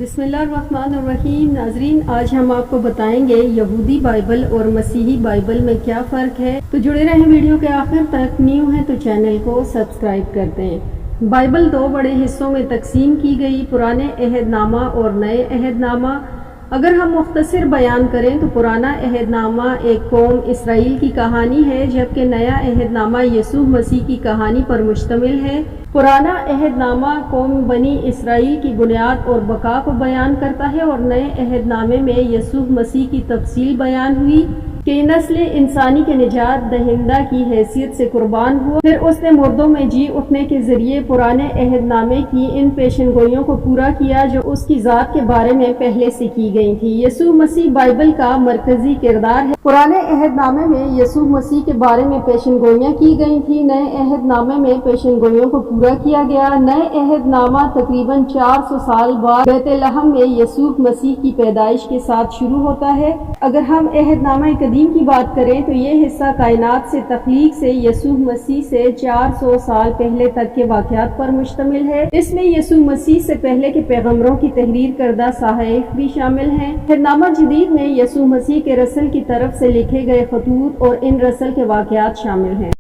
بسم اللہ الرحمن الرحیم۔ ناظرین، آج ہم آپ کو بتائیں گے یہودی بائبل اور مسیحی بائبل میں کیا فرق ہے۔ تو جڑے رہیں ویڈیو کے آخر تک۔ نیو ہیں تو چینل کو سبسکرائب کر دیں۔ بائبل دو بڑے حصوں میں تقسیم کی گئی، پرانے عہد نامہ اور نئے عہد نامہ۔ اگر ہم مختصر بیان کریں تو پرانا عہد نامہ ایک قوم اسرائیل کی کہانی ہے، جبکہ نیا عہد نامہ یسوع مسیح کی کہانی پر مشتمل ہے۔ پرانا عہد نامہ قوم بنی اسرائیل کی بنیاد اور بقا کو بیان کرتا ہے، اور نئے عہد نامے میں یسوع مسیح کی تفصیل بیان ہوئی کہ نسل انسانی کے نجات دہندہ کی حیثیت سے قربان ہوا، پھر اس نے مردوں میں جی اٹھنے کے ذریعے پرانے عہد نامے کی ان پیشن گوئیوں کو پورا کیا جو اس کی ذات کے بارے میں پہلے سے کی گئی تھی۔ یسوع مسیح بائبل کا مرکزی کردار ہے۔ پرانے عہد نامے میں یسوع مسیح کے بارے میں پیشن گوئیاں کی گئی تھی، نئے عہد نامے میں پیشن گوئیوں کو پورا کیا گیا۔ نئے عہد نامہ تقریباً 400 سال بعد بیت لحم میں یسوع مسیح کی پیدائش کے ساتھ شروع ہوتا ہے۔ اگر ہم عہد نامہ قدیم کی بات کریں تو یہ حصہ کائنات سے تخلیق سے یسوع مسیح سے 400 سال پہلے تک کے واقعات پر مشتمل ہے۔ اس میں یسوع مسیح سے پہلے کے پیغمبروں کی تحریر کردہ صحائف بھی شامل ہیں۔ عہد نامہ جدید میں یسوع مسیح کے رسل کی طرف سے لکھے گئے خطوط اور ان رسل کے واقعات شامل ہیں۔